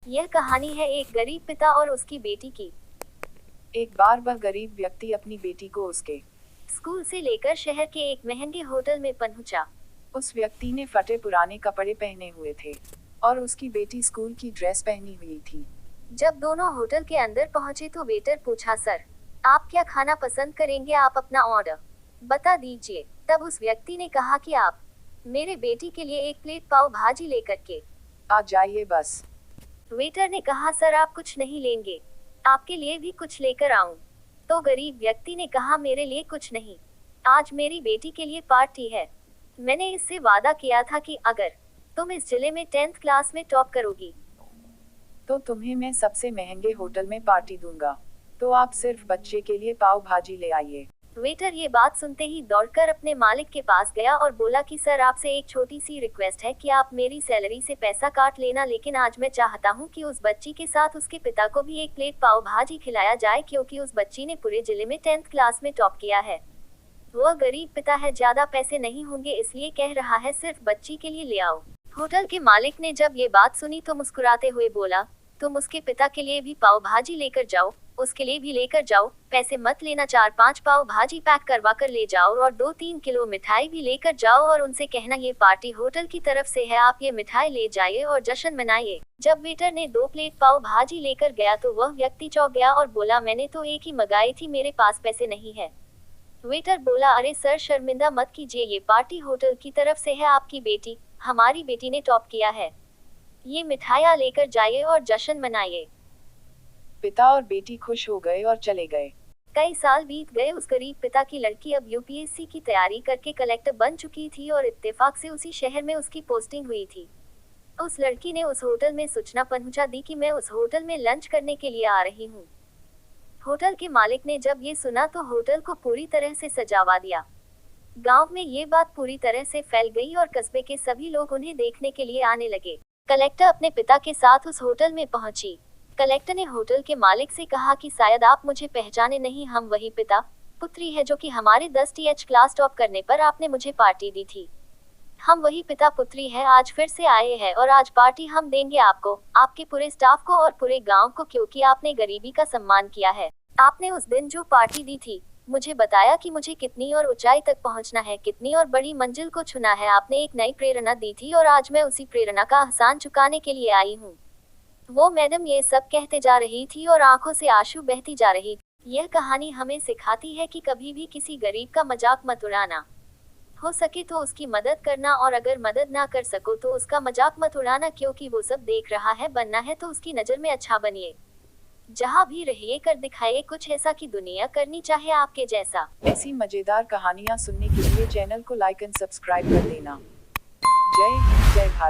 यह कहानी है एक गरीब पिता और उसकी बेटी की। एक बार वह गरीब व्यक्ति अपनी बेटी को उसके स्कूल से लेकर शहर के एक महंगे होटल में पहुंचा। उस व्यक्ति ने फटे पुराने कपड़े पहने हुए थे और उसकी बेटी स्कूल की ड्रेस पहनी हुई थी। जब दोनों होटल के अंदर पहुंचे तो वेटर पूछा, सर आप क्या खाना पसंद करेंगे, आप अपना ऑर्डर बता दीजिए। तब उस व्यक्ति ने कहा कि आप मेरे बेटी के लिए एक प्लेट पाव भाजी लेकर के आ जाइए बस। वेटर ने कहा, सर आप कुछ नहीं लेंगे, आपके लिए भी कुछ लेकर आऊं? तो गरीब व्यक्ति ने कहा, मेरे लिए कुछ नहीं, आज मेरी बेटी के लिए पार्टी है। मैंने इससे वादा किया था कि अगर तुम इस जिले में 10th क्लास में टॉप करोगी तो तुम्हें मैं सबसे महंगे होटल में पार्टी दूंगा, तो आप सिर्फ बच्चे के लिए पाव भाजी ले आइए। वेटर ये बात सुनते ही दौड़कर अपने मालिक के पास गया और बोला कि सर आपसे एक छोटी सी रिक्वेस्ट है कि आप मेरी सैलरी से पैसा काट लेना, लेकिन आज मैं चाहता हूँ कि उस बच्ची के साथ उसके पिता को भी एक प्लेट पाव भाजी खिलाया जाए, क्योंकि उस बच्ची ने पूरे जिले में 10th क्लास में टॉप किया है। वह गरीब पिता है, ज्यादा पैसे नहीं होंगे, इसलिए कह रहा है सिर्फ बच्ची के लिए ले आओ। होटल के मालिक ने जब ये बात सुनी तो मुस्कुराते हुए बोला, तुम उसके पिता के लिए भी पाव भाजी लेकर जाओ, उसके लिए भी लेकर जाओ, पैसे मत लेना, 4-5 पाव भाजी पैक करवा कर ले जाओ और 2-3 किलो मिठाई भी लेकर जाओ और उनसे कहना ये पार्टी होटल की तरफ से है, आप ये मिठाई ले जाइए और जश्न मनाइए। जब वेटर ने 2 प्लेट पाव भाजी लेकर गया तो वह व्यक्ति चौंक गया और बोला, मैंने तो एक ही मंगाई थी, मेरे पास पैसे नहीं है। वेटर बोला, अरे सर शर्मिंदा मत कीजिए, ये पार्टी होटल की तरफ से है, आपकी बेटी, हमारी बेटी ने टॉप किया है, ये मिठाइयाँ लेकर जाइए और जश्न मनाइए। पिता और बेटी खुश हो गए और चले गए। कई साल बीत गए। उस गरीब पिता की लड़की अब यूपीएससी की तैयारी करके कलेक्टर बन चुकी थी और इत्तेफाक से उसी शहर में उसकी पोस्टिंग हुई थी। उस लड़की ने उस होटल में सूचना पहुंचा दी कि मैं उस होटल में लंच करने के लिए आ रही हूँ। होटल के मालिक ने जब ये सुना तो होटल को पूरी तरह से सजावा दिया। गांव में ये बात पूरी तरह से फैल गई और कस्बे के सभी लोग उन्हें देखने के लिए आने लगे। कलेक्टर अपने पिता के साथ उस होटल में पहुंची। कलेक्टर ने होटल के मालिक से कहा कि शायद आप मुझे पहचाने नहीं, हम वही पिता पुत्री है जो कि हमारे 10th क्लास टॉप करने पर आपने मुझे पार्टी दी थी। हम वही पिता पुत्री है, आज फिर से आए हैं और आज पार्टी हम देंगे आपको, आपके पूरे स्टाफ को और पूरे गांव को, क्योंकि आपने गरीबी का सम्मान किया है। आपने उस दिन जो पार्टी दी थी, मुझे बताया कि मुझे कितनी और ऊंचाई तक पहुंचना है, कितनी और बड़ी मंजिल को छूना है। आपने एक नई प्रेरणा दी थी और आज मैं उसी प्रेरणा का एहसान चुकाने के लिए आई हूँ। वो मैडम ये सब कहते जा रही थी और आंखों से आंसू बहती जा रही। यह कहानी हमें सिखाती है कि कभी भी किसी गरीब का मजाक मत उड़ाना, हो सके तो उसकी मदद करना, और अगर मदद ना कर सको तो उसका मजाक मत उड़ाना, क्योंकि वो सब देख रहा है। बनना है तो उसकी नजर में अच्छा बनिए, जहाँ भी रहिए कर दिखाइए कुछ ऐसा कि दुनिया करनी चाहे आपके जैसा। ऐसी मजेदार कहानियाँ सुनने के लिए चैनल को लाइक एंड सब्सक्राइब कर देना। जय हिंद, जय भारत।